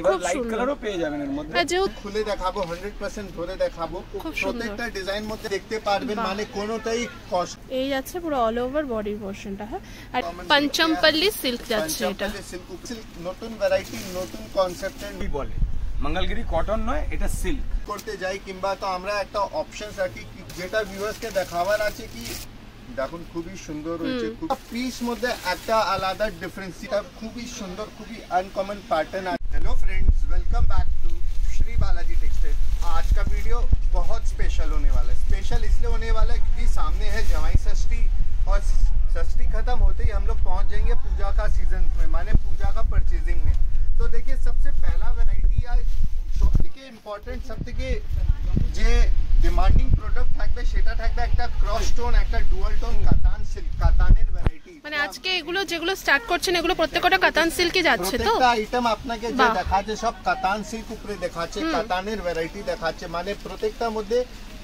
এবার লাইট কালারও পেয়ে যাবেন এর মধ্যে। যে খুলে দেখাবো 100% ধরে দেখাবো, প্রত্যেকটা ডিজাইন মধ্যে দেখতে পারবেন, মানে কোনোটাই কষ্ট। এই যাচ্ছে পুরো অল ওভার বডি পোরশনটা। হ্যাঁ, আর পঞ্চমপল্লী সিল্ক যাচ্ছে এটা। সিল্ক নতুন ভ্যারাইটি, নতুন কনসেপ্টের বলে মঙ্গলগিরি কটন নয়, এটা সিল্ক করতে যাই, কিংবা তো আমরা একটা অপশন রাখি যেটা ভিউয়ার্সকে দেখাবার আছে কি দেখুন খুবই সুন্দর হয়েছে। পিস মধ্যে একটা আলাদা ডিফারেন্স, এটা খুবই সুন্দর, খুবই uncommon pattern. Hello friends, welcome back to Shri Balaji textile. आज का वीडियो बहुत स्पेशल होने वाला है। स्पेशल इसलिए होने वाला है क्योंकि सामने है जवाई षष्ठी, और षष्ठी खत्म होते ही हम लोग पहुंच जाएंगे पूजा का सीजन में, माने पूजा का परचेजिंग में। तो देखिए सबसे पहला वैरायटी या सबথেকে ইম্পর্টেন্ট, सबথেকে যে ডিমান্ডিং প্রোডাক্ট থাকবে সেটা থাকবে একটা ক্রস টোন, একটা ডুয়াল টোন কাতান সিল্ক, কাতানের ভ্যারাইটি। মানে আজকে এগুলো যেগুলো স্টার্ট করছেন এগুলো প্রত্যেকটা কাতান সিল্কে যাচ্ছে তো? প্রত্যেকটা আইটেম আপনাকে যে দেখাচ্ছে সব কাতান সিল্ক উপরে দেখাচ্ছে, কাতানের ভ্যারাইটি দেখাচ্ছে, মানে প্রত্যেকটার মধ্যে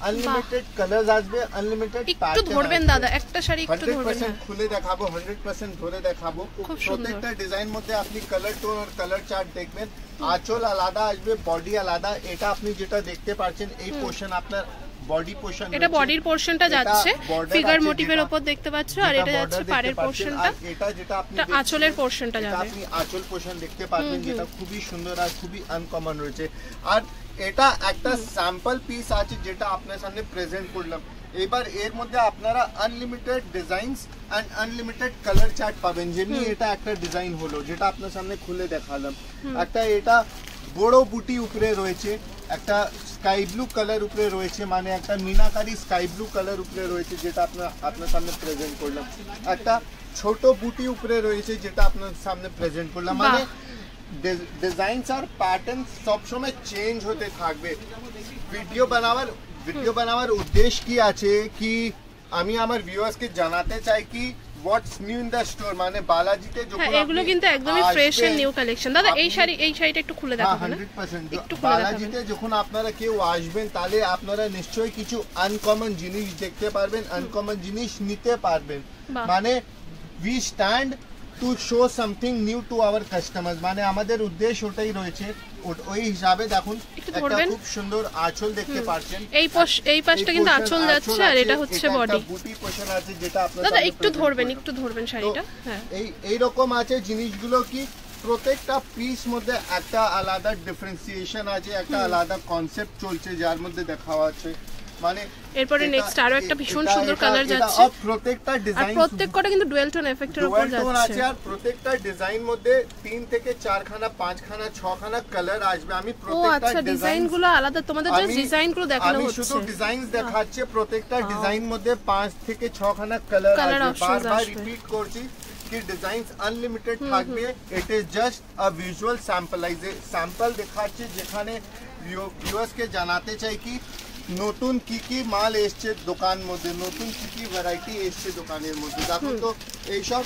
আনলিমিটেড কালারস আসবে, আনলিমিটেড প্যাটার্ন। একটু ধরবেন দাদা, একটা শাড়ি একটু ধরবেন। 100% খুলে দেখাবো, 100% ধরে দেখাবো। প্রত্যেকটা ডিজাইন মধ্যে আপনি কালার টোন আর কালার চার্ট দেখবেন। আঁচল আলাদা আসবে, বডি আলাদা। এটা আপনি যেটা দেখতে পাচ্ছেন এই পোরশন আপনার বডি পোরশন, এটা বডির পোরশনটা যাচ্ছে ফিগার মোটিভের উপর দেখতে পাচ্ছ, আর এটা যাচ্ছে পাড়ের পোরশনটা, এটা যেটা আপনি আঁচলের পোরশনটা যাবে। আপনি আঁচল পোরশন দেখতে পাচ্ছেন, যেটা খুবই সুন্দর আর খুবই আনকমন রয়েছে। আর এটা একটা স্যাম্পল পিস আছে যেটা আপনার সামনে প্রেজেন্ট করলাম। এবার এর মধ্যে আপনারা unlimited designs and unlimited colour chart পাবেন। যেমনি এটা একটা ডিজাইন হলো যেটা আপনার সামনে খুলে দেখালাম, একটা এটা বড় বুটি উপরে রয়েছে, একটা স্কাই ব্লু কালার উপরে রয়েছে, মানে একটা মিনাকারি স্কাই ব্লু কালার উপরে রয়েছে যেটা আপনার সামনে প্রেজেন্ট করলাম, একটা ছোট বুটি উপরে রয়েছে যেটা আপনার সামনে প্রেজেন্ট করলাম। মানে ডিজাইনস আর প্যাটার্ন সব সময় চেঞ্জ হতে থাকবে। ভিডিও বানাবার উদ্দেশ্য কি আছে কি আমি আমার ভিউয়ার্সকে জানাতে চাই কি what's new in the store, মানে বালাজিতে যখন এগুলো কিন্তু একদমই ফ্রেশ এন্ড নিউ কালেকশন। দাদা এই শাড়িটা একটু খুলে দেখাবো না? 100% বালাজিতে যখন আপনারা কেউ আসবেন তাহলে আপনারা নিশ্চয়ই কিছু আনকমন জিনিস দেখতে পারবেন, আনকমন জিনিস নিতে পারবেন। মানে we stand to show something new to our customers, মানে আমাদের উদ্দেশ্য ওটাই রয়েছে। ওই হিসাবে দেখুন একটা খুব সুন্দর আঁচল দেখতে পাচ্ছেন, এই পাশটা কিন্তু আঁচল যাচ্ছে, আর এটা হচ্ছে বডি বুটি পোরশন আছে যেটা আপনারা দাদা একটু ধরবেন শাড়িটা। হ্যাঁ, এই রকম আছে জিনিসগুলো কি প্রত্যেকটা পিস মধ্যে একটা আলাদা ডিফারেন্সিয়েশন আছে, একটা আলাদা কনসেপ্ট চলছে যার মধ্যে দেখাওয়া আছে। মানে এরপরে নেক্সট আরো একটা ভীষণ সুন্দর কালার যাচ্ছে, আর প্রত্যেকটা ডিজাইন প্রত্যেকটা কিন্তু ডুয়াল টোন এফেক্টের উপর যাচ্ছে। আর প্রত্যেকটা ডিজাইন মধ্যে 3 থেকে 4 খানা 5 খানা 6 খানা কালার আসবে। আমি প্রত্যেকটা ডিজাইনগুলো আলাদা, তোমাদের জাস্ট ডিজাইনগুলো দেখানো হচ্ছে, আমি শুধু ডিজাইনস দেখাচ্ছি। প্রত্যেকটা ডিজাইন মধ্যে 5 থেকে 6 খানা কালার আসবে। বারবার রিপিট করছি कि ডিজাইনস আনলিমিটেড থাকবে। It is just a visual sample দেখাচ্ছি, যেখানে ভিউয়ার্সকে জানাতে চাই কি নতুন কি মাল এসছে দোকান মধ্যে, নতুন কি ভ্যারাইটি এসছে দোকানের মধ্যে। দেখুন তো এইসব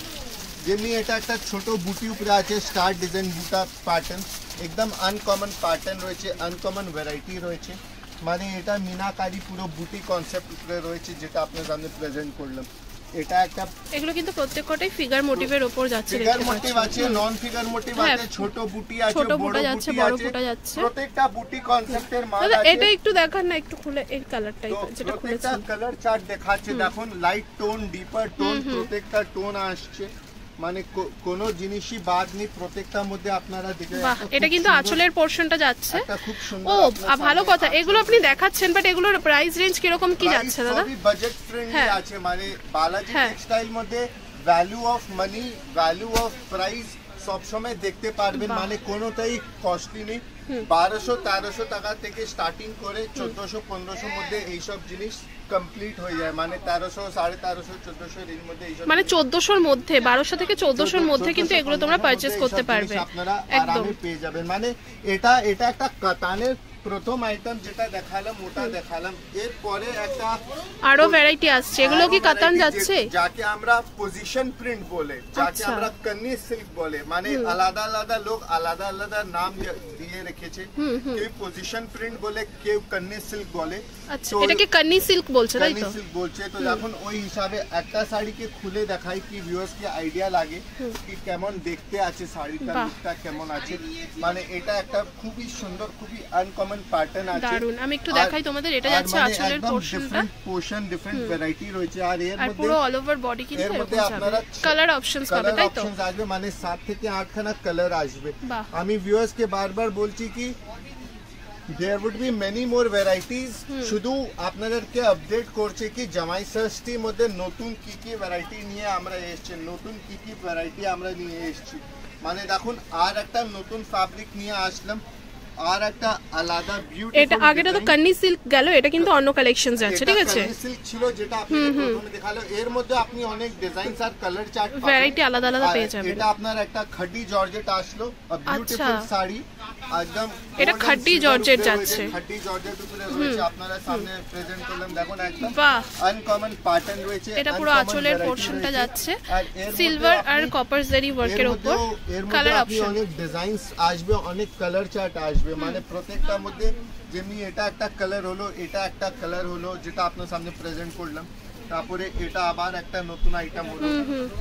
যেমনি এটা একটা ছোট বুটি উপরে আছে, স্টার ডিজাইন বুটা প্যাটার্ন, একদম আনকমন প্যাটার্ন রয়েছে, আনকমন ভ্যারাইটি রয়েছে। মানে এটা মিনাকারি পুরো বুটি কনসেপ্ট উপরে রয়েছে যেটা আপনার সামনে প্রেজেন্ট করলাম। এটা একটা এগুলো কিন্তু প্রত্যেকটাই ফিগার মোটিভের উপর যাচ্ছে, ফিগার মোটিভ আছে, নন ফিগার মোটিভ আছে, ছোট বুটি আছে, ছোট বুটা যাচ্ছে, বড় বুটা যাচ্ছে, প্রত্যেকটা বুটি কনসেপ্টের মাল আছে। এটা একটু দেখান না, একটু খুলে এই কালারটাই যেটা খুলেছি, প্রত্যেকটা কালার চার্ট দেখাচ্ছে। দেখুন লাইট টোন, ডিপার টোন, প্রত্যেকটা টোন আসছে, মানে কোন জিনিসই বাদ নেই, প্রত্যেকটার মধ্যে আপনারা দেখে। এটা কিন্তু আঁচলের পোরশনটা যাচ্ছে। খুব সুন্দর। ও ভালো কথা, এগুলো আপনি দেখাচ্ছেন, বাট এগুলোর প্রাইস রেঞ্জ কিরকম কি যাচ্ছে দাদা? সবই বাজেট ফ্রেন্ডলি আছে, মানে বালাজি টেক্সটাইল মধ্যে value of money, value of price সব সময় দেখতে পারবেন, মানে কোনোটাই কস্টলি নেই। 1200-1300 টাকা থেকে স্টার্টিং করে 1400-1500 মধ্যে এইসব জিনিস কমপ্লিট হয়ে যায়। মানে 1300, 1350, 1400 এর মধ্যে এইসব, মানে 1400 এর মধ্যে, 1200 থেকে 1400 এর মধ্যে কিন্তু এগুলো তোমরা পারচেজ করতে পারবে, আপনারা আরামে পেয়ে যাবেন। মানে এটা একটা কাতানের প্রথম আইটেম যেটা দেখালাম ওটা দেখালাম, এরপরে একটা আরো ভ্যারাইটি আসছে। এগুলো কি কাতান যাচ্ছে? যাকে আমরা পজিশন প্রিন্ট বলে, যাকে আমরা কন্নি সিল্ক বলে, মানে আলাদা আলাদা লোক আলাদা আলাদা নাম দিয়ে রেখেছে। কেউ পজিশন প্রিন্ট বলে, কেউ কন্নি সিল্ক বলে। আচ্ছা, এটাকে কন্নি সিল্ক বলছে তাই তো? সিল্ক বলছে তো যখন ওই হিসাবে একটা শাড়িকে খুলে দেখাই কি ভিউয়ার্স কে আইডিয়া লাগে কি কেমন দেখতে আছে শাড়িটা, লুকটা কেমন আছে। মানে এটা একটা খুবই সুন্দর, খুবই আনকমন প্যাটার্ন আছে, দারুন। আমি একটু দেখাই তোমাদের, এটা যাচ্ছে আঁচলের পোরশনটা, ডিফারেন্ট ভ্যারাইটি রয়েছে। আর এর আর মধ্যে পুরো অল ওভার বডি কিন্তু এর মধ্যে এরকম আপনারা যাবে, কালার অপশনস পাবে তাই তো? অপশনস আসবে, মানে 7 থেকে 8 খানা কালার আসবে। বাহ। আমি ভিউয়ার্স কে বারবার বলছি কি there would be many more varieties, শুধু আপনাদেরকে আপডেট করছে কি জামাই ষষ্ঠীর মধ্যে নতুন কি কি ভ্যারাইটি নিয়ে আমরা এসেছি, নতুন কি কি ভ্যারাইটি আমরা নিয়ে এসেছি। মানে দেখুন আর একটা নতুন ফ্যাব্রিক নিয়ে আসলাম, আর একটা আলাদা বিউটিফুল। এটা আগেটা তো কন্নি সিল্ক গেল, এটা কিন্তু অন্য কালেকশন যাচ্ছে, ঠিক আছে? কন্নি সিল্ক ছিল যেটা আপনি প্রথমে দেখালো, এর মধ্যে আপনি অনেক ডিজাইনস আর কালার চার্ট পাবেন, ভ্যারাইটি আলাদা আলাদা পেয়ে যাবেন। এটা আপনার একটা খাড্ডি জর্জেট আসলো, বিউটিফুল শাড়ি একদম। এটা খাড্ডি জর্জেট যাচ্ছে, খাড্ডি জর্জেট উপরে রয়েছে, আপনারা সামনে প্রেজেন্ট করলাম। দেখুন একদম বাহ, আনকমন প্যাটার্ন রয়েছে। এটা পুরো আঁচলের পোরশনটা যাচ্ছে সিলভার আর কপার জারি ওয়ার্কের উপর, কালার অপশন অনেক ডিজাইনস আসবে, অনেক কালার চার্ট আসবে। মানে প্রত্যেকটার মধ্যে যেমনি এটা একটা কালার হলো, এটা একটা কালার হলো যেটা আপনার সামনে প্রেজেন্ট করলাম, তারপরে এটা আবার একটা নতুন আইটেম হলো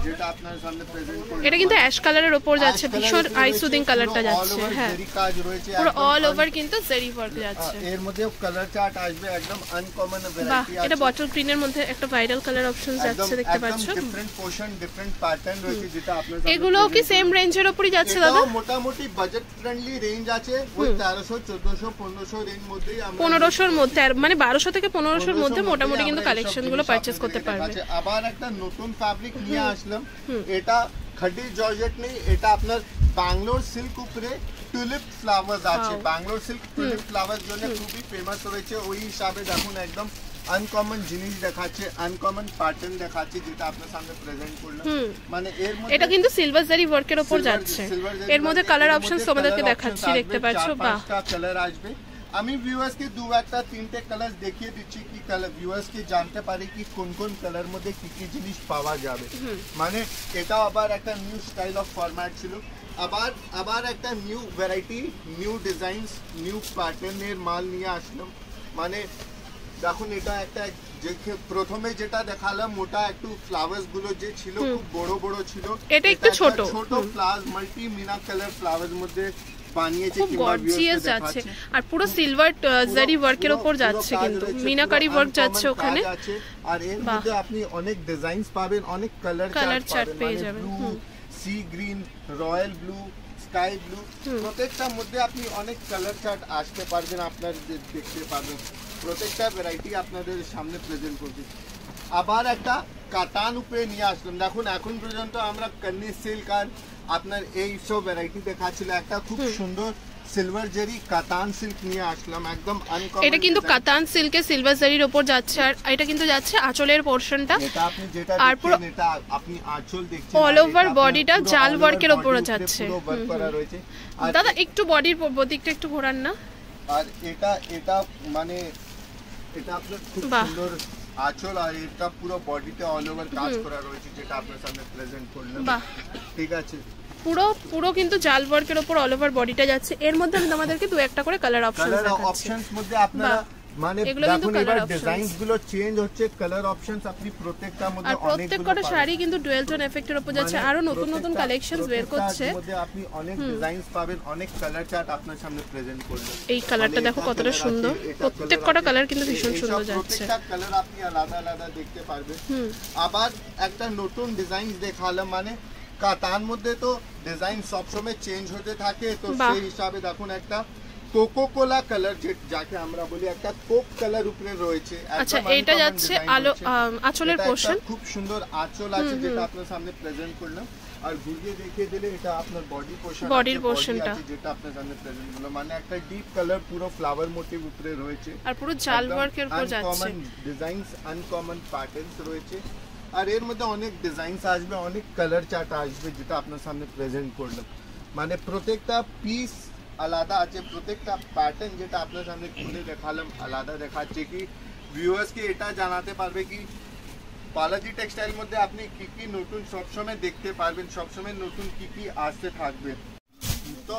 যেটা আপনার সামনে প্রেজেন্ট করলাম। এটা কিন্তু অ্যাশ কালারের উপর যাচ্ছে, ভীষণ আই সুদিং কালারটা যাচ্ছে। হ্যাঁ, কাজ রয়েছে পুরো অল ওভার কিন্তু জারি ওয়ার্ক যাচ্ছে। এর মধ্যে কালার চার্ট আসবে একদম আনকমন ভ্যারাইটি আছে। এটা বটল গ্রিনের মধ্যে একটা ভাইরাল কালার অপশন যাচ্ছে, দেখতে পাচ্ছো? ডিফারেন্ট পোরশন, ডিফারেন্ট প্যাটার্ন রয়েছে যেটা আপনার এগুলো কি সেম রেঞ্জের উপরই যাচ্ছে দাদা? মোটামুটি বাজেট ফ্রেন্ডলি রেঞ্জ আছে, ওই 1300 1400 1500 রেঞ্জ মধ্যেই আমরা 1500 এর মধ্যে, মানে 1200 থেকে 1500 এর মধ্যে মোটামুটি কিন্তু কালেকশন গুলো পারচেজ করতে পারবে। আবার একটা নতুন ফ্যাব্রিক নিয়ে আসলাম, এটা খাডি জর্জেট নেই, এটা আপনার ব্যাঙ্গালোর সিল্ক উপরে টুলিপ ফ্লাওয়ার্স আছে। ব্যাঙ্গালোর সিল্ক টুলিপ ফ্লাওয়ার্স জন্য খুবই ফেমাস রয়েছে, ওই হিসাবে দেখুন একদম আনকমন জিনিস দেখাচ্ছে, আনকমন প্যাটার্ন দেখাচ্ছে যেটা আপনার সামনে প্রেজেন্ট করলাম। মানে এর মধ্যে এটা কিন্তু সিলভার জারি ওয়ার্কের উপর যাচ্ছে, এর মধ্যে কালার অপশনস তোমাদেরকে দেখাচ্ছি, দেখতে পাচ্ছো? বাহ, কালার আসবে। আমি ভিউয়ার্স কে 2 একটা 3টে কালার দেখিয়ে দিচ্ছি কি কালার ভিউয়ার্স কে জানতে পারে কি কোন কোন কালার মধ্যে কি কি জিনিস পাওয়া যাবে। মানে এটা আবার একটা নিউ স্টাইল অফ ফরম্যাট ছিল, আবার একটা new variety, new designs, new প্যাটার্নের মাল নিয়ে আসলাম। মানে দেখুন এটা একটা প্রথমে যেটা দেখালাম ওটা একটু ফ্লাওয়ার্স গুলো যে ছিল খুব বড় বড় ছিল, এটা একটু ছোট ছোট ফ্লাওয়ার মাল্টি মিনা কালার ফ্লাওয়ার্স মধ্যে বানিয়েছে, খুব গর্জিয়াস যাচ্ছে, আর পুরো সিলভার জারি ওয়ার্কের উপর যাচ্ছে, কিন্তু মিনাকারি ওয়ার্ক যাচ্ছে ওখানে। আর এর মধ্যে আপনি অনেক ডিজাইনস পাবেন, অনেক কালার চার্ট পেয়ে যাবেন, sea green, royal blue, sky blue, প্রত্যেকটার মধ্যে আপনি অনেক কালার চার্ট আসতে পারবেন, আপনার দেখতে পারবেন। প্রত্যেকটা ভ্যারাইটি আপনাদের সামনে প্রেজেন্ট করছি। আবার একটা কাতান উপরে নিয়ে আসলাম। দেখুন এখন পর্যন্ত আমরা কন্নি সিল্ক আর আপনার এই সব ভ্যারাইটি দেখাচ্ছিল, একটা খুব সুন্দর সিলভার জারি কাতান সিল্ক নিয়ে আসলাম, একদম আনকমন। এটা কিন্তু কাতান সিল্কে সিলভার জারির উপর যাচ্ছে, আর এটা কিন্তু যাচ্ছে আঁচলের পোরশনটা, এটা আপনি যেটা আর পুরো এটা আপনি আঁচল দেখছেন, অল ওভার বডিটা জাল ওয়ার্কের উপর যাচ্ছে। দাদা একটু বডির দিকটা একটু ঘোরান না। আর এটা মানে এটা আপনার খুব সুন্দর আঁচল, আর এটা পুরো বডিতে অল ওভার কাজ করা রয়েছে যেটা আপনার সামনে প্রেজেন্ট করলাম। বাহ, ঠিক আছে, পুরো কিন্তু জাল ওয়ার্কের উপর অল ওভার বডিটা যাচ্ছে। এর মধ্যে আমি তোমাদেরকে 2 একটা করে কালার অপশনস দেখাচ্ছি। অপশনস মধ্যে আপনারা মানে দেখুন এবার ডিজাইনস গুলো চেঞ্জ হচ্ছে, কালার অপশনস আপনি প্রত্যেকটার মধ্যে আর প্রত্যেকটা শাড়ি কিন্তু ডুয়াল টোন এফেক্টের উপর যাচ্ছে, আরো নতুন নতুন কালেকশনস বের করছে, মধ্যে আপনি অনেক ডিজাইনস পাবেন, অনেক কালার চার্ট আপনার সামনে প্রেজেন্ট করব। এই কালারটা দেখো কতটা সুন্দর, প্রত্যেকটা কালার কিন্তু ভীষণ সুন্দর যাচ্ছে, প্রত্যেকটা কালার আপনি আলাদা আলাদা দেখতে পারবেন। আবার একটা নতুন ডিজাইন দেখালাম, মানে কাতান মধ্যে তো ডিজাইন সবসময় চেঞ্জ হতে থাকে, তো সেই হিসাবে দেখুন একটা কোকো কোলা কালার যাকে আমরা বলি, একটা কোক কালার উপরে রয়েছে। আচ্ছা, এটা যাচ্ছে আঁচলের পোরশন, খুব সুন্দর আঁচল আছে যেটা আপনার সামনে প্রেজেন্ট করলাম। আর ঘুরিয়ে দেখিয়ে দিলে এটা আপনার বডির পোরশনটা যেটা আপনার সামনে প্রেজেন্ট করলাম। মানে একটা ডিপ কালার পুরো ফ্লাওয়ার মোটিভ উপরে রয়েছে, আর পুরো জাল ওয়ার্কের উপর যাচ্ছে, আনকমন ডিজাইনস, আনকমন প্যাটার্নস রয়েছে। আর এর মধ্যে অনেক ডিজাইনস আসবে, অনেক কালার চার্ট আসবে যেটা আপনার সামনে প্রেজেন্ট করলাম। মানে প্রত্যেকটা পিস আলাদা আছে, প্রত্যেকটা প্যাটার্ন যেটা আপনার সামনে খুলে দেখালাম আলাদা দেখাচ্ছে, কি ভিউয়ার্সকে এটা জানাতে পারবে কি বালাজি টেক্সটাইল মধ্যে আপনি কি কি নতুন সবসময় দেখতে পারবেন, সবসময় নতুন কি কি আসতে থাকবে। তো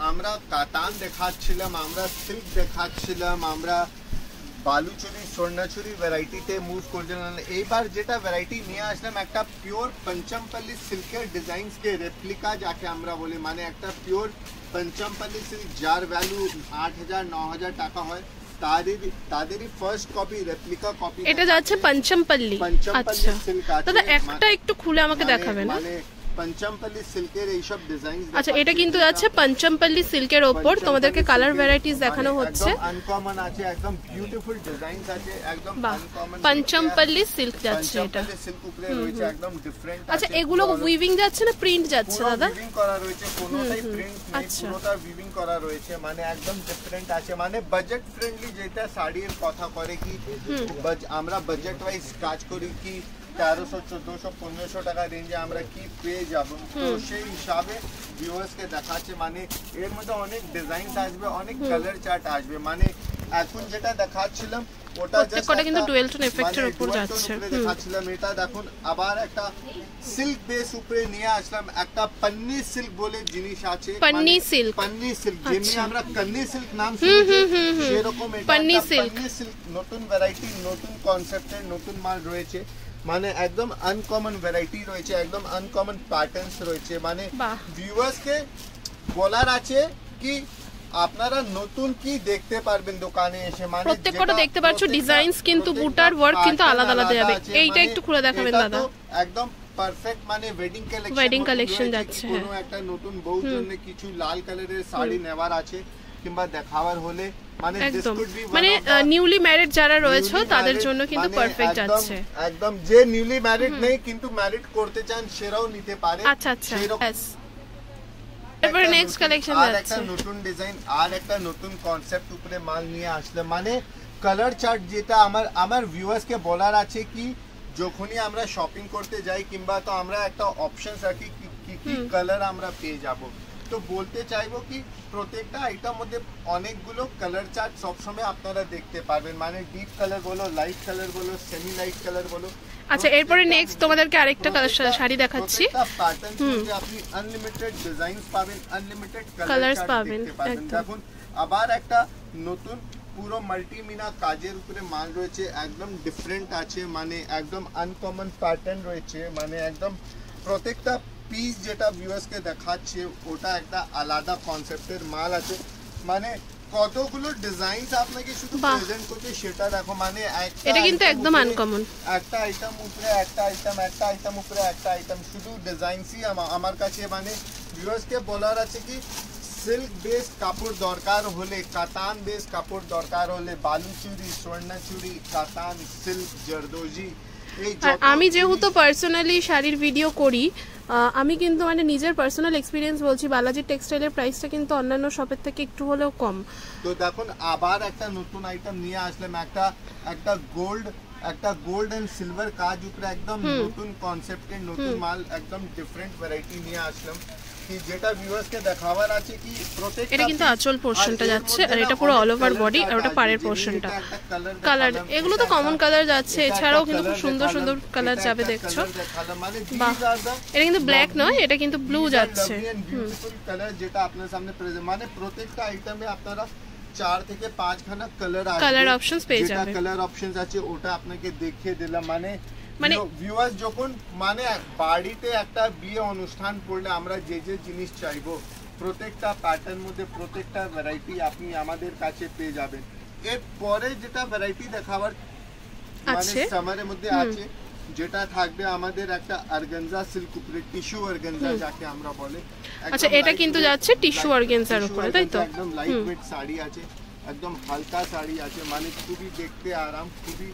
আমরা কাতান দেখাচ্ছিলাম, আমরা সিল্ক দেখাচ্ছিলাম, আমরা বালুচুরি স্বর্ণচুরি ভ্যারাইটিতে মুভ করছিলাম। এইবার যেটা ভ্যারাইটি নিয়ে আসলাম একটা পিওর পঞ্চমপল্লী সিল্কের ডিজাইনসকে রেপ্লিকা যাকে আমরা বলি, মানে একটা পিওর পঞ্চমপল্লী সিল্ক যার ভ্যালু 8,000-9,000 টাকা হয়, তাদেরই ফার্স্ট কপি রেপ্লিকা কপি এটা যাচ্ছে পঞ্চমপল্লী। আচ্ছা দাদা একটা একটু খুলে আমাকে দেখাবেন। মানে পঞ্চমপল্লী সিল্কের এইসব ডিজাইন। আচ্ছা এটা কিন্তু যাচ্ছে পঞ্চমপল্লী সিল্কের উপর, তোমাদেরকে কালার ভ্যারাইটিস দেখানো হচ্ছে। আনকমন আছে, একদম বিউটিফুল ডিজাইনস আছে, একদম আনকমন পঞ্চমপল্লী সিল্ক যাচ্ছে এটা। পঞ্চমপল্লী সিল্ক উপরে রয়েছে একদম ডিফারেন্ট। আচ্ছা এগুলো উইভিং যাচ্ছে না প্রিন্ট যাচ্ছে দাদা? উইভিং করা রয়েছে, কোনোটাই প্রিন্ট নেই, পুরোটা উইভিং করা রয়েছে, মানে একদম ডিফারেন্ট আছে, মানে বাজেট ফ্রেন্ডলি। যেটা শাড়ির কথা করে কি আমরা বাজেট ওয়াইজ কাজ করি কি 1300, 1400, 1500 টাকা রেঞ্জে আমরা কি পেয়ে যাব, তো সেই হিসাবে ভিউয়ার্সকে দেখাচ্ছে। মানে এর মধ্যে অনেক ডিজাইনস আসবে, অনেক কালার চার্ট আসবে। মানে এখন যেটা দেখাচ্ছিলাম ওটা জাস্ট একটা কিন্তু ডুয়াল টোন এফেক্টের উপর যাচ্ছে। দেখাচ্ছিলাম এটা দেখুন, আবার একটা সিল্ক বেস উপরে নিয়ে আসলাম, একটা পন্নি সিল্ক বলে জিনিস আছে। পন্নি সিল্ক, পন্নি সিল্ক যেমনি আমরা কন্নি সিল্ক নাম শুনেছি সেরকম এটা পন্নি সিল্ক। নতুন ভ্যারাইটি, নতুন কনসেপ্টের নতুন মাল রয়েছে, মানে একদম আনকমন ভ্যারাইটি রয়েছে, একদম আনকমন প্যাটার্নস রয়েছে। মানে ভিউয়ার্সকে বলার আছে কি আপনারা নতুন কি দেখতে পারবেন দোকানে এসে, মানে প্রত্যেকটা দেখতে পাচ্ছো ডিজাইনস কিন্তু বুটার ওয়ার্ক কিন্তু আলাদা আলাদা যাবে। এইটা একটু খুলে দেখাবেন দাদা। একদম পারফেক্ট, মানে ওয়েডিং কালেকশন যাচ্ছে। কোনো একটা নতুন বউর জন্য কিছু লাল কালারের শাড়ি নেওয়ার আছে কিংবা দেখাবার হলে, মানে মানে নিউলি ম্যারিড যারা রয়েছে তাদের জন্য কিন্তু পারফেক্ট যাচ্ছে। একদম যে নিউলি ম্যারিড নেই কিন্তু ম্যারিড করতে চান সেরাও নিতে পারে। আচ্ছা আচ্ছা, এরপরে নেক্সট কালেকশন যাচ্ছে। আর একটা নতুন ডিজাইন, আর একটা নতুন কনসেপ্ট উপরে মাল নিয়ে আসলে, মানে কালার চার্ট যেটা আমার ভিউয়ার্স কে বলার আছে কি যখনই আমরা শপিং করতে যাই কিংবা তো আমরা একটা অপশনস রাখি কি কি কালার আমরা পেয়ে যাব। তো বলতে চাইবো কি প্রত্যেকটা আইটেম মধ্যে অনেকগুলো কালার চার্ট সবসময় আপনারা দেখতে পারবেন, মানে ডিপ কালার বলো, লাইট কালার বলো, সেমি লাইট কালার বলো। আচ্ছা এরপরে নেক্সট তোমাদেরকে আরেকটা শাড়ি দেখাচ্ছি। আপনি আনলিমিটেড ডিজাইনস পাবেন, আনলিমিটেড কালারস পাবেন। দেখুন আবার একটা নতুন পুরো মাল্টিমিনা কাজের উপরে মাল রয়েছে, একদম ডিফারেন্ট আছে, মানে একদম আনকমন প্যাটার্ন রয়েছে, মানে একদম প্রত্যেকটা পিস যেটা ভিউয়ার্সকে দেখাচ্ছে ওটা একটা আলাদা কনসেপ্টের মাল আছে। মানে কতগুলো ডিজাইনস আপনাকে শুধু প্রেজেন্ট করতে সেটা দেখো, মানে এটা কিন্তু একদম আনকমন, একটা আইটেম উপরে একটা আইটেম, একটা আইটেম উপরে একটা আইটেম, শুধু ডিজাইনসই আমার কাছে। মানে ভিউয়ার্সকে বলার আছে কি সিল্ক বেস কাপড় দরকার হলে, কাতান বেস কাপড় দরকার হলে, বালুচুরি, স্বর্ণচুরি, কাতান, সিল্ক, জরদোজি। আমি যেহেতু পার্সোনালি শাড়ির ভিডিও করি, আমি কিন্তু মানে নিজের পার্সোনাল এক্সপিরিয়েন্স বলছি, বালাজি টেক্সটাইলের প্রাইসটা কিন্তু অন্যান্য শপের থেকে একটু হলেও কম। তো দেখুন আবার একটা নতুন আইটেম নিয়ে আসলাম, একটা গোল্ড এন্ড সিলভার কাজ উপরে একদম নতুন কনসেপ্টের নতুন মাল, একদম ডিফারেন্ট ভ্যারাইটি নিয়ে আসলাম কি যেটা ভিউয়ার্সকে দেখাবার আছে কি প্রত্যেকটা। এটা কিন্তু আঁচল পোরশনটা যাচ্ছে আর এটা পুরো অল ওভার বডি, আর ওটা পাড়ের পোরশনটা। কালার এগুলো তো কমন কালার যাচ্ছে, এছাড়াও কিন্তু খুব সুন্দর সুন্দর কালার যাবে দেখছো। বাহ, এটা কিন্তু ব্ল্যাক নয়, এটা কিন্তু ব্লু যাচ্ছে। কালার যেটা আপনার সামনে প্রেজেন্ট, মানে প্রত্যেকটা আইটেমে আপনারা 4 থেকে 5 খানা কালার অপশনস পেয়ে যাবেন। কালার অপশনস আছে ওটা আপনাকে দেখিয়ে দিলাম। মানে ভিউয়ার্স যখন মানে বাড়িতে একটা বিয়ে অনুষ্ঠান পড়লে আমরা যে যে জিনিস চাইবো প্রত্যেকটা প্যাটার্ন মধ্যে প্রত্যেকটা ভ্যারাইটি আপনি আমাদের কাছে পেয়ে যাবেন। এরপরে যেটা ভ্যারাইটি দেখাবার মানে সামারের মধ্যে আছে যেটা থাকবে আমাদের একটা অর্গানজা সিল্ক উপরে, টিস্যু অর্গানজা যাকে আমরা বলে। আচ্ছা এটা কিন্তু যাচ্ছে টিস্যু অর্গানজার উপরে, তাই তো? একদম লাইট ওয়েট শাড়ি আছে, একদম হালকা শাড়ি আছে, মানে খুবই দেখতে আরাম, খুবই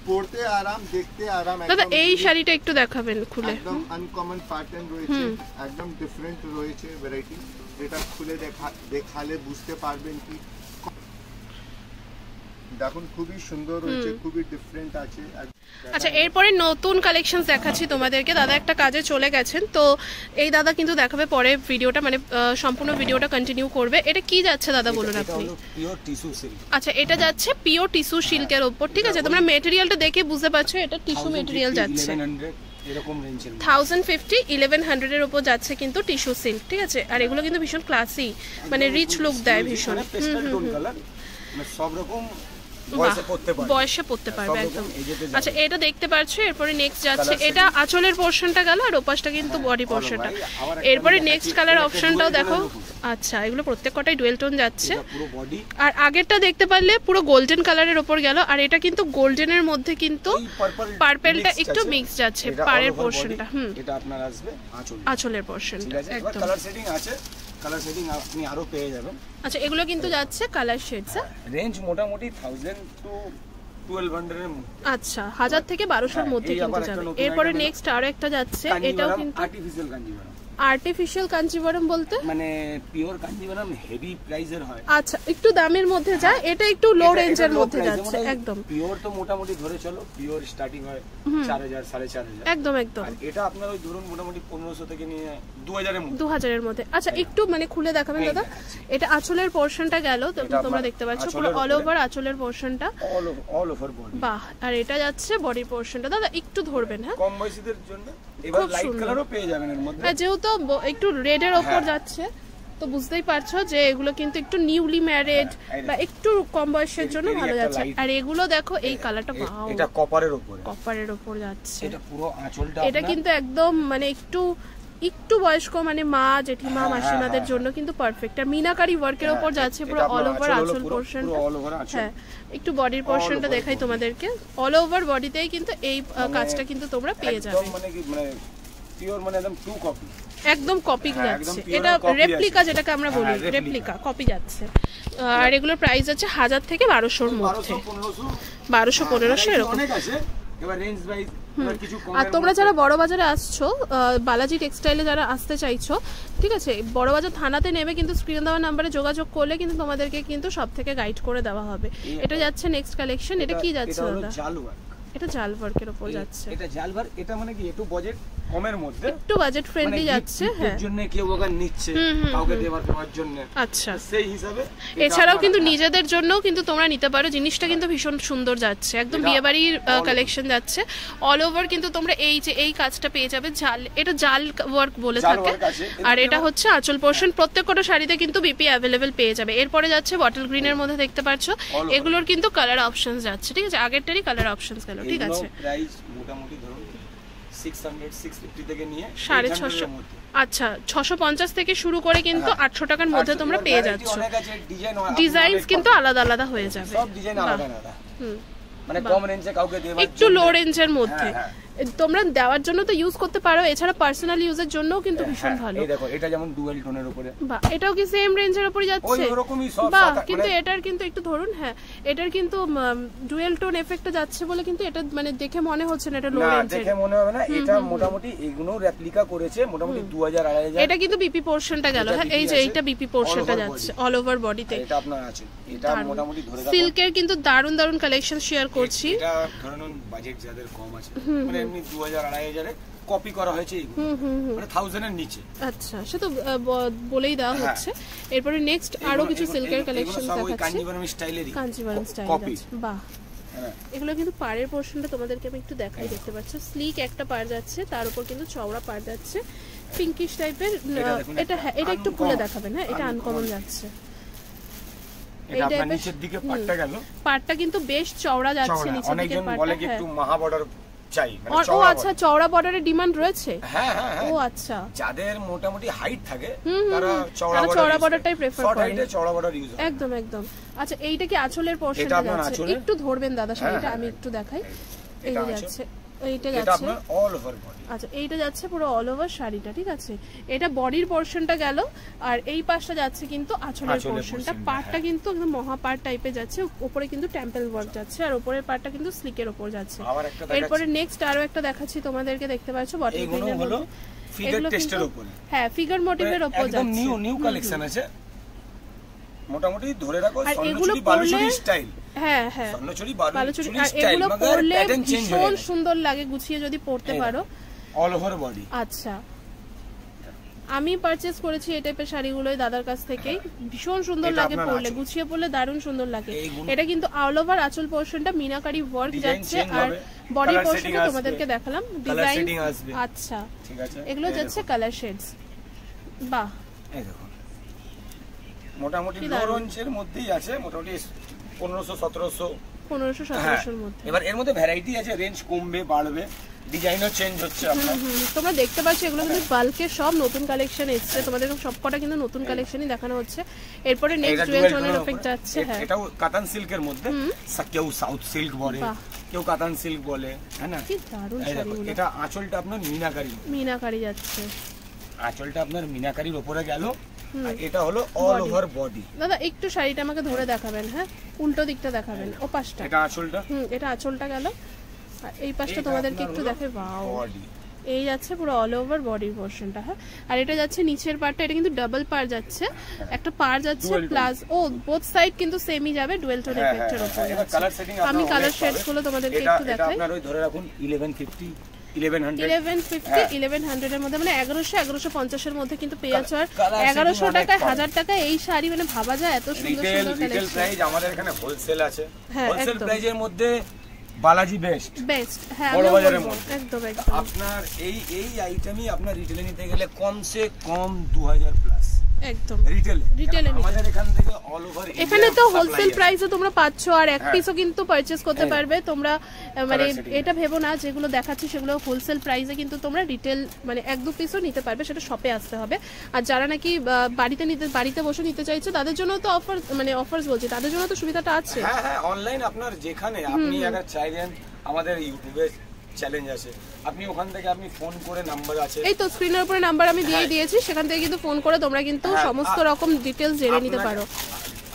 পরতে আরাম, দেখতে আরাম। দাদা এই শাড়িটা একটু দেখাবেন খুলে। একদম আনকমন প্যাটার্ন রয়েছে, একদম ডিফারেন্ট রয়েছে ভ্যারাইটি, এটা খুলে দেখালে বুঝতে পারবেন কি দেখুন খুবই সুন্দর রয়েছে, খুবই ডিফারেন্ট আছে। আচ্ছা এরপরে নতুন কালেকশনস দেখাচ্ছি তোমাদেরকে। দাদা একটা কাজে চলে গেছেন, তো এই দাদা কিন্তু দেখাবে পরে ভিডিওটা, মানে সম্পূর্ণ ভিডিওটা কন্টিনিউ করবে। এটা কি যাচ্ছে দাদা বলুন আপনি? Pure tissue silk. আচ্ছা এটা যাচ্ছে পিওর টিস্যু সিল্কের উপর, ঠিক আছে? তোমরা মেটেরিয়ালটা দেখে বুঝতে পারছো এটা টিস্যু মেটেরিয়াল যাচ্ছে। 1050 1100 এর উপর যাচ্ছে কিন্তু টিস্যু সিল্ক, ঠিক আছে? আর এগুলো কিন্তু ভীষণ ক্লাসি, মানে রিচ লুক দেয় ভীষণ। সব রকম বয়সে পড়তে পারবে, বয়সে পড়তে পারবে একদম। আচ্ছা এটা দেখতে পাচ্ছ, এরপরে নেক্সট যাচ্ছে, এটা আঁচলের পোর্শনটা গেল আর ওপাশটা কিন্তু বডি পোর্শনটা। এরপরে নেক্সট কালার অপশনটাও দেখো। আচ্ছা এগুলো প্রত্যেকটাই ডুয়েল টোন যাচ্ছে। আর আগেরটা দেখতে পারলে পুরো গোল্ডেন কালারের ওপর গেল, আর এটা কিন্তু গোল্ডেনের মধ্যে কিন্তু পার্পলটা একটু মিক্স যাচ্ছে পাড়ের পোর্শনটা। এটা আপনার আসবে আঁচলের পোর্শনটা একদম। কালার সেটিং আছে, কালার সেটিং আপনি আরো পেয়ে যাবেন। আচ্ছা এগুলো কিন্তু যাচ্ছে কালার শেডস, রেঞ্জ মোটামুটি 1000 টু 1200 এর মধ্যে। আচ্ছা 1000 থেকে 1200 এর মধ্যে কিন্তু যাবে। এরপরে নেক্সট আরো একটা যাচ্ছে, এটাও কিন্তু আর্টিফিশিয়াল কাঞ্জিভারাম। আর্টিফিশিয়াল কাঞ্জিভারাম বলতে মানে পিওর কাঞ্জিভারাম হেভি প্রাইসের হয়। আচ্ছা একটু দামের মধ্যে যায়, এটা একটু লো রেঞ্জের মধ্যে যাচ্ছে একদম। পিওর তো মোটামুটি ধরে চলো পিওর স্টার্টিং হয় 4000 4500 একদম একদম। আর এটা আপনার ওই ধরুন মোটামুটি 1500 থেকে নিয়ে 2000 এর মধ্যে। 2000 এর মধ্যে। আচ্ছা একটু মানে খুলে দেখাবেন দাদা। এটা আঁচলের পোরশনটা গেল, তোমরা দেখতে পাচ্ছ পুরো অল ওভার আঁচলের পোরশনটা, অল ওভার বডি। বাহ। আর এটা যাচ্ছে বডির পোরশনটা। দাদা একটু ধরবেন, হ্যাঁ কম বয়সীদের জন্য। এবার লাইট কালারও পেয়ে যাবেন এর মধ্যে। যেহেতু একটু রেডের ওপর যাচ্ছে তো বুঝতেই পারছো যে এগুলো কিন্তু একটু নিউলি ম্যারিড বা একটু কম বয়সের জন্য ভালো যাচ্ছে। আর এগুলো দেখো এই কালারটা, ওয়াও এটা কপারের উপরে, কপারের উপর যাচ্ছে। এটা পুরো আঁচলটা এটা কিন্তু একদম মানে একটু বয়স্ক মানে মা জেঠিমা মাসিমাদের জন্য কিন্তু পারফেক্ট। আর মিনাকারি ওয়ার্কের উপর যাচ্ছে পুরো অল ওভার আঁচল পোরশনটা। হ্যাঁ একটু বডির পোরশনটা দেখাই তোমাদেরকে। অল ওভার বডিতেই কিন্তু এই কাজটা কিন্তু তোমরা পেয়ে যাবে। মানে কি মানে পিওর মানে একদম টু কপি, একদম কপি যাচ্ছে। এটা রেপ্লিকা যেটাকে আমরা বলি, রেপ্লিকা কপি যাচ্ছে। আর এগুলোর প্রাইস আছে 1000 থেকে 1200 এর মধ্যে, 1200-1500 এরকম। এবার রেঞ্জ ওয়াইজ কিছু কম। আর তোমরা যারা বড় বাজারে আসছো, বালাজি টেক্সটাইলে যারা আসতে চাইছো, ঠিক আছে, বড় বাজার থানাতে নেবে কিন্তু স্ক্রিনে দেওয়া নাম্বারে যোগাযোগ করলে কিন্তু তোমাদেরকে কিন্তু সব থেকে গাইড করে দেওয়া হবে। এটা যাচ্ছে নেক্সট কালেকশন। এটা কি যাচ্ছে দাদা? এটা জাল ওয়ার্কের উপর যাচ্ছে। এটা জাল ওয়ার্ক, এটা মানে কি একটু বাজেট কমের মধ্যে, একটু বাজেট ফ্রেন্ডলি যাচ্ছে। হ্যাঁ, এর জন্য কেউ ওখান নিচ্ছে কাউকে দেওয়ার জন্য। আচ্ছা সেই হিসাবে এছাড়াও কিন্তু নিজেদের জন্যও কিন্তু তোমরা নিতে পারো। জিনিসটা কিন্তু ভীষণ সুন্দর যাচ্ছে, একদম বিয়েবাড়ির কালেকশন যাচ্ছে। অল ওভার কিন্তু তোমরা এই যে এই কাজটা পেয়ে যাবে। জাল, এটা জাল ওয়ার্ক বলে থাকে। আর এটা হচ্ছে আঁচল পোরশন। প্রত্যেকটা শাড়িতে কিন্তু বিপি অ্যাভেলেবেল পেয়ে যাবে। এরপরে যাচ্ছে বটল গ্রিনের মধ্যে দেখতে পাচ্ছ, এগুলোর কিন্তু কালার অপশনস যাচ্ছে। ঠিক আছে, আগেরটারই কালার অপশনস গেল। ঠিক আছে, প্রাইস মোটামুটি ধরুন 600-650 থেকে নিয়ে 650। আচ্ছা 650 থেকে শুরু করে কিন্তু 800 টাকার মধ্যে তোমরা পেয়ে যাচ্ছ। ডিজাইনস কিন্তু আলাদা আলাদা হয়ে যাবে, সব ডিজাইন আলাদা আলাদা। মানে কম রেঞ্জে কাউকে দেওয়ার জন্য, একটু লো রেঞ্জের মধ্যে তোমরা দেওয়ার জন্য তো ইউজ করতে পারো। এছাড়া পার্সোনাল ইউজের জন্যও কিন্তু ভীষণ ভালো। এই দেখো এটা যেমন ডুয়াল টোনের উপরে, বাহ। এটাও কি সেম রেঞ্জের উপরে যাচ্ছে? ওই রকমই সব। বাহ, কিন্তু এটার কিন্তু একটু ধরুন, হ্যাঁ এটার কিন্তু ডুয়াল টোন এফেক্টটা যাচ্ছে বলে কিন্তু এটা মানে দেখে মনে হচ্ছে না এটা লো রেঞ্জের। না, দেখে মনে হবে না। এটা মোটামুটি এগুলো রেপ্লিকা করেছে মোটামুটি 2000-2500। এটা কিন্তু বিপি পোরশনটা গেল। হ্যাঁ, এই যে এইটা বিপি পোরশনটা যাচ্ছে অল ওভার বডিতে। এটা আপনার আছে, এটা মোটামুটি ধরে রাখো। সিল্কের কিন্তু দারুন দারুন কালেকশন শেয়ার করছি। এটা ধরুন বাজেট যাদের কম আছে, মানে এমনি 2000-2500 কপি করা হয়েছে মানে 1000 এর নিচে। আচ্ছা, সে তো বলেই দেওয়া হচ্ছে। এরপরে নেক্সট আরো কিছু সিল্কের কালেকশন দেখাচ্ছি। কাঞ্জিভারাম স্টাইলেরই, কাঞ্জিভারাম স্টাইল আছে। বাহ, এগুলো কিন্তু পাড়ের পোরশনটা তোমাদেরকে আমি একটু দেখাই। দেখতে পাচ্ছ স্লিক একটা পাড় যাচ্ছে, তার উপর কিন্তু চওড়া পাড় যাচ্ছে পিঙ্কিশ টাইপের। এটা এটা একটু খুলে দেখাবেন। হ্যাঁ, এটা আনকমন যাচ্ছে। এটা আপনার নিচের দিকে পাড়টা গেল, পাড়টা কিন্তু বেশ চওড়া যাচ্ছে নিচের দিকে পাড়টা। বলে কি একটু মহা বর্ডার চাই, মানে ও আচ্ছা, চওড়া বর্ডারের ডিমান্ড রয়েছে। হ্যাঁ, ও আচ্ছা, যাদের মোটামুটি হাইট থাকে তারা চওড়া বর্ডারটাই প্রেফার করে। হাইটে চওড়া বর্ডার ইউজ হয়। একদম একদম। আচ্ছা, এইটা কি আঁচলের পোরশনটা যাচ্ছে? একটু ধরবেন দাদা শাড়িটা, আমি একটু দেখাই। এই যাচ্ছে, এইটা যাচ্ছে। এটা আপনার অল ওভার বডি। আচ্ছা, এইটা যাচ্ছে পুরো অল ওভার শাড়িটা। ঠিক আছে, এটা বডির পোরশনটা গেল। আর এই পাশটা যাচ্ছে কিন্তু আঁচলের পোরশনটা। পাড়টা কিন্তু একদম মহা পাড় টাইপে যাচ্ছে। উপরে কিন্তু টেম্পল ওয়ার্ক যাচ্ছে, আর উপরের পাড়টা কিন্তু স্লিকের উপর যাচ্ছে। এরপরে নেক্সট আরো একটা দেখাচ্ছি তোমাদেরকে। দেখতে পাচ্ছ বটল গ্রিনের মধ্যে ফিগার টেক্সচার উপরে। হ্যাঁ, ফিগার মোটিভের উপর যাচ্ছে। একদম নিউ কালেকশন আছে মোটামুটি ধরে রাখো। স্বর্ণচুরি বালুচুরি স্টাইল। হ্যাঁ হ্যাঁ, স্বর্ণচুরি বালুচুরি স্টাইল। এগুলো পরলে ভীষণ সুন্দর লাগে গুছিয়ে যদি পরতে পারো। All over body. আচ্ছা, আমি পারচেজ করেছি এই টাইপের শাড়িগুলোই দাদার কাছ থেকে। ভীষণ সুন্দর লাগে পরলে, গুছিয়ে পরলে দারুণ সুন্দর লাগে। এটা কিন্তু অল ওভার আঁচল পোরশনটা মিনাকারি ওয়ার্ক যাচ্ছে। আর বডি পোরশনটা তোমাদেরকে দেখালাম ডিজাইন। আচ্ছা, ঠিক আছে, এগুলো যাচ্ছে কালার শেডস। বাহ, এই দেখো মোটামুটি লো রেঞ্জের মধ্যেই আছে। মোটামুটি 1500-1700 1500-1700 মধ্যে। এবার এর মধ্যে ভ্যারাইটি আছে, রেঞ্জ কমবে বাড়বে, ডিজাইনও চেঞ্জ হচ্ছে আপনার। তোমরা দেখতে পাচ্ছ এগুলো কিন্তু বাল্কে সব নতুন কালেকশন এসেছে, তোমাদের সবকটা কিন্তু নতুন কালেকশনই দেখানো হচ্ছে। এরপরে নেক্সট জুয়েল টোনের উপর যাচ্ছে। হ্যাঁ, এটাও কাতান সিল্কের মধ্যে, কেউ সাউথ সিল্ক বলে, কেউ কাতান সিল্ক বলে, হ্যাঁ না? কি দারুণ শাড়িগুলো। এটা আঁচলটা আপনার মিনাকারি যাচ্ছে, আঁচলটা আপনার মিনাকারির উপরে গেল, আর এটা হলো অল ওভার বডি। দাদা একটু শাড়িটা আমাকে ধরে দেখাবেন, হ্যাঁ উল্টো দিকটা দেখাবেন, ও পাশটা। এটা আঁচলটা, এটা আঁচলটা গেল, আর এই পাশটা তোমাদেরকে একটু দেখে। ওয়াও, এই যাচ্ছে পুরো অল ওভার বডির পোরশনটা। হ্যাঁ, আর এটা যাচ্ছে নিচের পার্টটা, এটা কিন্তু ডাবল পার যাচ্ছে, একটা পার যাচ্ছে প্লাস ও বোথ সাইড কিন্তু সেমই যাবে, ডুয়েল টোন এফেক্টের উপর। আমি কালার শেডস গুলো তোমাদেরকে একটু দেখাই। আপনার ওই ধরে রাখুন 1150 1100 এর মধ্যে, মানে 1100-1150 এর মধ্যে কিন্তু পেয়ে যাচ্ছে। আর 1100 টাকায় 1000 টাকায় এই শাড়ি, মানে ভাবা যায় এত সুন্দর সুন্দর রিটেল প্রাইস। আমাদের এখানে হোলসেল আছে, হোলসেল প্রাইজের মধ্যে বালাজি বেস্ট। হ্যাঁ, একদম আপনার এই আইটেমই আপনার রিটেলে নিতে গেলে কমসে কম 2000 প্লাস একদম রিটেলে আমাদের এখান থেকে অল ওভার। এখানে তো হোলসেল প্রাইসে তোমরা পাচ্ছ, আর এক পিসও কিন্তু পারচেজ করতে পারবে তোমরা। মানে এটা ভেবো না যেগুলো দেখাচ্ছি সেগুলো হোলসেল প্রাইসে, কিন্তু তোমরা রিটেল মানে 1-2 পিসও নিতে পারবে, সেটা শপে আসতে হবে। আর যারা নাকি বাড়িতে বসে নিতে চাইছে তাদের জন্য তো অফার, মানে অফারস বলছি, তাদের জন্য তো সুবিধাটা আছে। হ্যাঁ, অনলাইন আপনার যেখানে আপনি আবার চাইলেন, আমাদের ইউটিউবে চ্যালেঞ্জ আছে, আপনি ওখান থেকে আপনি ফোন করে, নাম্বার আছে এই তো স্ক্রিনের উপরে নাম্বার আমি দিয়ে দিয়েছি, সেখান থেকে কিন্তু ফোন করে তোমরা কিন্তু সমস্ত রকম ডিটেইলস জেনে নিতে পারো।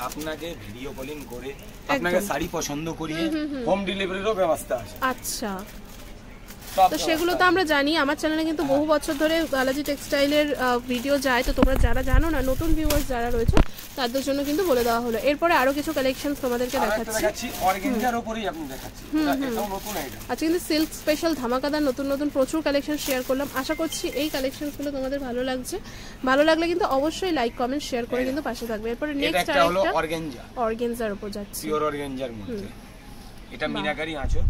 আপনাকে ভিডিও কলিং করে আপনাকে শাড়ি পছন্দ করিয়ে হোম ডেলিভারিরও ব্যবস্থা আছে। আচ্ছা, তো সেগুলো তো আমরা জানি, আমার চ্যানেলে কিন্তু বহু বছর ধরে বালাজি টেক্সটাইলের ভিডিও যায়, তো তোমরা যারা জানো না, নতুন ভিউয়ার্স যারা রয়েছে তাদের জন্য কিন্তু বলে দেওয়া হলো। এরপরে আরো কিছু কালেকশনস তোমাদেরকে দেখাচ্ছি, অর্গানজার উপরেই আপনি দেখাচ্ছি, এটাও নতুন আইটেম। আজকে কিন্তু সিল্ক স্পেশাল ধামাকাদার নতুন প্রচুর কালেকশন শেয়ার করলাম। আশা করছি এই কালেকশনসগুলো তোমাদের ভালো লাগছে। ভালো লাগলে কিন্তু অবশ্যই লাইক কমেন্ট শেয়ার করে কিন্তু পাশে থাকবে। এরপরে নেক্সট আরেকটা অর্গানজার উপর যাচ্ছে, পিওর অর্গানজার মধ্যে। এটা মিনাকারি আঁচল,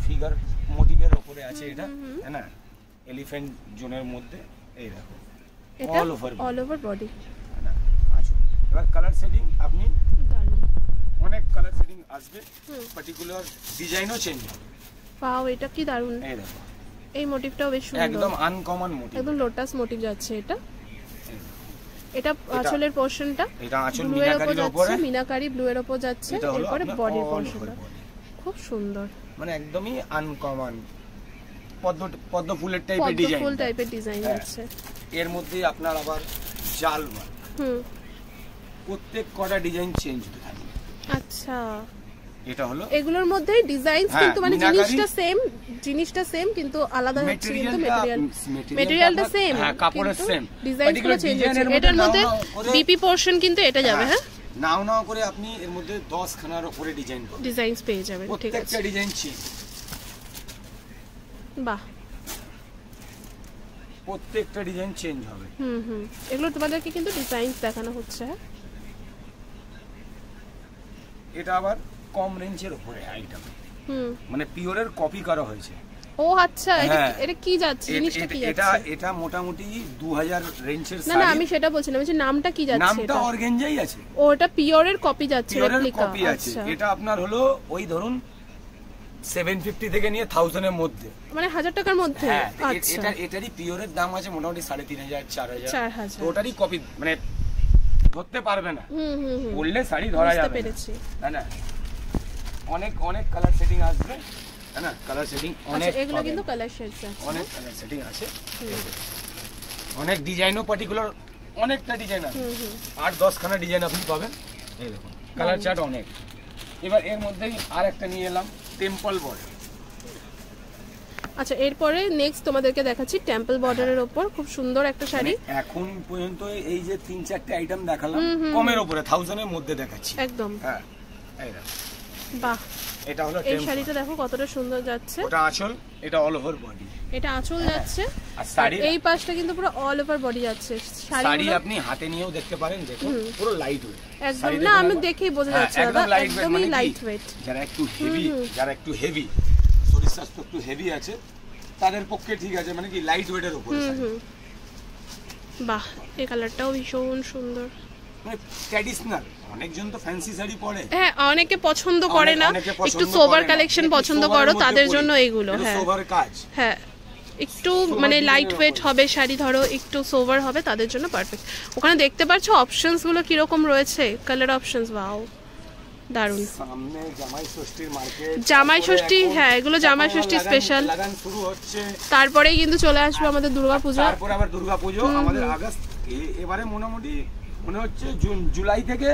ফিগার মোটিভের উপরে আছে, এটা হ্যাঁ না, এলিফ্যান্ট জোনের মধ্যে। এই দেখো অল ওভার বডি। এবার কালার সেটিং আপনি অনেক কালার সেটিং আসবে, পার্টিকুলার ডিজাইনও চেঞ্জ হবে। পাও, এটা কি দারুণ। এই দেখো এই মোটিভটাও বেশ সুন্দর, একদম আনকমন মোটিভ, একদম লোটাস মোটিভ যাচ্ছে। এটা আঁচলের পোরশনটা, এটা আঁচল মিনাকারির উপরে, মিনাকারি ব্লু এর উপর যাচ্ছে। এরপরে বডির পোরশনটা খুব সুন্দর, মানে একদমই আনকমন পদ্ম ফুলের টাইপের ডিজাইন আছে। এর মধ্যে আপনার আবার জাল প্রত্যেক কটা ডিজাইন চেঞ্জ হতে থাকবে। আচ্ছা, এটা হলো এগুলোর মধ্যেই ডিজাইনস, কিন্তু মানে জিনিসটা সেম কিন্তু আলাদা হচ্ছে, কিন্তু মেটেরিয়ালটা সেম, হ্যাঁ কাপড়ের সেম, ডিজাইনগুলো চেঞ্জ হচ্ছে। এটার মধ্যে বিপি পোরশন কিন্তু এটা যাবে। হ্যাঁ, নাও করে আপনি এর মধ্যে 10 খানার উপরে ডিজাইনস পেয়ে যাবেন। ঠিক আছে, প্রত্যেকটা ডিজাইন চেঞ্জ। বাহ, প্রত্যেকটা ডিজাইন চেঞ্জ হবে। এগুলো তোমাদেরকে কিন্তু ডিজাইনস দেখানো হচ্ছে। এটা আবার কম রেঞ্জের উপরে আইটেম, মানে পিওরের কপি করা হয়েছে। ও আচ্ছা, এটা কি যাচ্ছে, জিনিসটা কি যাচ্ছে? এটা মোটামুটি 2000 রেঞ্জের শাড়ি। না আমি সেটা বলছিলাম, যে নামটা কি যাচ্ছে? নামটা অর্গানজাই আছে। ও এটা পিওরের কপি যাচ্ছে, রেপ্লিকা। আচ্ছা, এটা আপনার হলো ওই ধরুন 750 থেকে নিয়ে 1000 এর মধ্যে, মানে 1000 টাকার মধ্যে। আচ্ছা, এটারই পিওরের দাম আছে মোটামুটি 3500 4000। ওটারই কপি, মানে ধরতে পারবে না, বললে শাড়ি ধরা যাবে না। না, অনেক কালার সেটিং আসবে, তাই না? কালার সেটিং অনেক, এগুলো কিন্তু কালার শেডস আছে, অনেক কালার সেটিং আছে, অনেক ডিজাইনও পার্টিকুলার, অনেকটা ডিজাইন আছে, 8-10 খানা ডিজাইন আপনি পাবেন। এই দেখুন কালার চার্ট অনেক। এবার এর মধ্যেই আরেকটা নিয়ে এলাম, টেম্পল বর্ডার। আচ্ছা, এরপরে নেক্সট তোমাদেরকে দেখাচ্ছি টেম্পল বর্ডারের উপর খুব সুন্দর একটা শাড়ি। এখন পর্যন্ত এই যে 3-4টা আইটেম দেখালাম কমের উপরে, 1000 এর মধ্যে দেখাচ্ছি একদম। হ্যাঁ, এই দেখো, বাহ, এটা হলো এই শাড়িটা দেখো কতটা সুন্দর যাচ্ছে। ওটা আঁচল, এটা অল ওভার বডি, এটা আঁচল যাচ্ছে, আর শাড়ি এই পাশটা কিন্তু পুরো অল ওভার বডি যাচ্ছে। শাড়ি আপনি হাতে নিয়েও দেখতে পারেন, দেখুন পুরো লাইট ওয়েট একদম। না আমি দেখেই বোঝা যাচ্ছে দাদা, একদমই লাইট ওয়েট। যারা একটু হেভি শরীর স্বাস্থ্য একটু হেভি আছে তাদের পক্ষে ঠিক আছে, মানে কি লাইট ওয়েটের উপরে। বাহ, এই কালারটাও ভীষণ সুন্দর। মানে ট্র্যাডিশনাল। অনেকজন তো ফ্যান্সি শাড়ি পরে, হ্যাঁ অনেকে পছন্দ করে না, একটু সোবার কালেকশন পছন্দ করো তাদের জন্য এইগুলো। হ্যাঁ সোবার কাজ, হ্যাঁ একটু মানে লাইট ওয়েট হবে শাড়ি, ধরো একটু সোভার হবে তাদের জন্য পারফেক্ট। ওখানে দেখতে পাচ্ছ অপশনস গুলো কিরকম রয়েছে, কালার অপশনস, ওয়াও দারুন। সামনে জামাই ষষ্ঠীর মার্কেট, জামাই ষষ্ঠী, হ্যাঁ এগুলো জামাই ষষ্ঠী স্পেশাল। লাগান শুরু হচ্ছে, তারপরেই কিন্তু চলে আসবে আমাদের দুর্গাপূজা, তারপরে আবার দুর্গাপূজা আমাদের আগস্ট। এবারে মোটামুটি মনে হচ্ছে জুলাই থেকে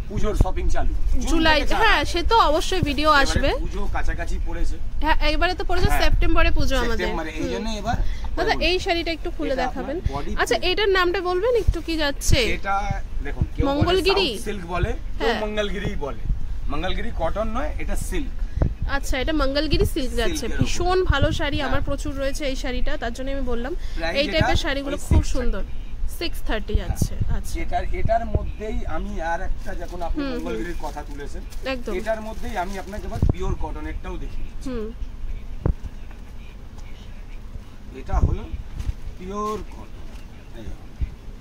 পুজোর শপিং চালু। জুলাই, হ্যাঁ সে তো অবশ্যই ভিডিও আসবে। পুজো কাছাকাছি পড়েছে, হ্যাঁ এবারে তো পড়েছে সেপ্টেম্বরে পুজো আমাদের। এই জন্য এবার দাদা এই শাড়িটা একটু খুলে দেখাবেন। আচ্ছা এটার নামটা বলবেন একটু, কি যাচ্ছে? এটা দেখুন, কেউ মঙ্গলগিরি সিল্ক বলে, কেউ মঙ্গলগিরি বলে। মঙ্গলগিরি কটন নয়, এটা সিল্ক। আচ্ছা এটা মঙ্গলগিরি সিল্ক যাচ্ছে, ভীষণ ভালো শাড়ি, আমার প্রচুর রয়েছে এই শাড়িটা, তার জন্য আমি বললাম এই টাইপের শাড়িগুলো খুব সুন্দর। 630 যাচ্ছে। আচ্ছা এটার মধ্যেই আমি আর একটা, যখন আপনি মঙ্গলগিরির কথা তুলেছেন, একদম এটার মধ্যেই আমি আপনাকে এবার পিওর কটনেরটাও দেখিয়ে দিচ্ছি। এটা হলো পিওর কটন,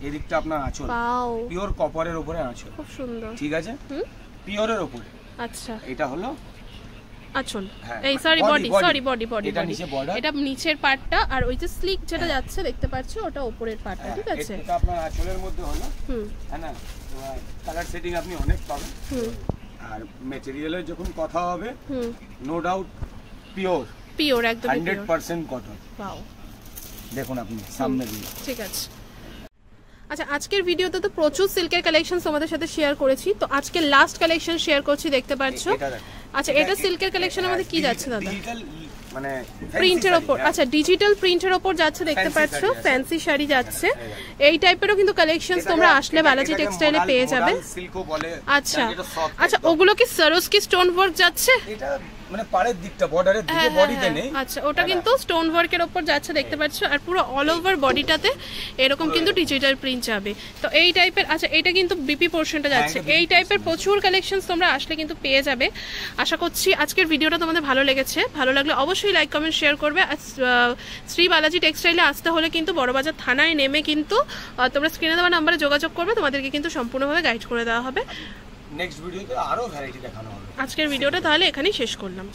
এদিকটা আপনার আঁচল, পিওর কপারের উপরে আঁচল, খুব সুন্দর, ঠিক আছে, পিওরের উপরে। আচ্ছা এটা হলো আঁচল, এই বডি, এটা নিচে বর্ডার, এটা নিচের পার্টটা, আর ওই যে স্লিক যেটা যাচ্ছে দেখতে পাচ্ছো ওটা উপরের পার্টটা, ঠিক আছে। এটা আপনার আঁচলের মধ্যে হলো, হ্যাঁ না, কালার সেটিং আপনি অনেক পাবেন। আর ম্যাটেরিয়ালের যখন কথা হবে, নো ডাউট পিওর একদম 100% কটন। ওয়াও দেখুন আপনি সামনে দিয়ে, ঠিক আছে। আচ্ছা আজকের ভিডিওতে তো প্রচুর সিল্কের কালেকশন তোমাদের সাথে শেয়ার করেছি, তো আজকে লাস্ট কালেকশন শেয়ার করছি, দেখতে পাচ্ছ। আচ্ছা এটা সিল্কের কালেকশনের মধ্যে কি যাচ্ছে দাদা? মানে প্রিন্টের উপর, আচ্ছা ডিজিটাল প্রিন্টের উপর যাচ্ছে, দেখতে পাচ্ছ ফ্যান্সি শাড়ি যাচ্ছে। এই টাইপেরও কিন্তু কালেকশনস তোমরা আসলে বালাজি টেক্সটাইলে পেয়ে যাবে। আচ্ছা আচ্ছা ওগুলো কি সরোস্কি স্টোন ওয়ার্ক যাচ্ছে? এটা মানে পাড়ের দিকটা, বর্ডারের দিকে, বডিতে নেই। আচ্ছা ওটা কিন্তু স্টোন ওয়ার্কের উপর যাচ্ছে, দেখতে পাচ্ছ, আর পুরো অল ওভার বডিটাতে এরকম কিন্তু ডিজিটাল প্রিন্ট যাবে। তো এই টাইপের, আচ্ছা এটা কিন্তু বিপি পোরশনটা যাচ্ছে। এই টাইপের প্রচুর কালেকশনস তোমরা আসলে কিন্তু পেয়ে যাবে। আশা করছি আজকের ভিডিওটা তোমাদের ভালো লেগেছে। ভালো লাগলে অবশ্যই লাইক কমেন্ট শেয়ার করবে। শ্রী বালাজি টেক্সটাইলে আসতে হলে কিন্তু বড়বাজার থানায় নেমে কিন্তু তোমরা স্ক্রিনে দেওয়া নাম্বারে যোগাযোগ করবে, তোমাদেরকে কিন্তু সম্পূর্ণভাবে গাইড করে দেওয়া হবে। নেক্সট ভিডিওতে আরো ভ্যারাইটি দেখানো হবে। আজকের ভিডিওটা তাহলে এখানেই শেষ করলাম।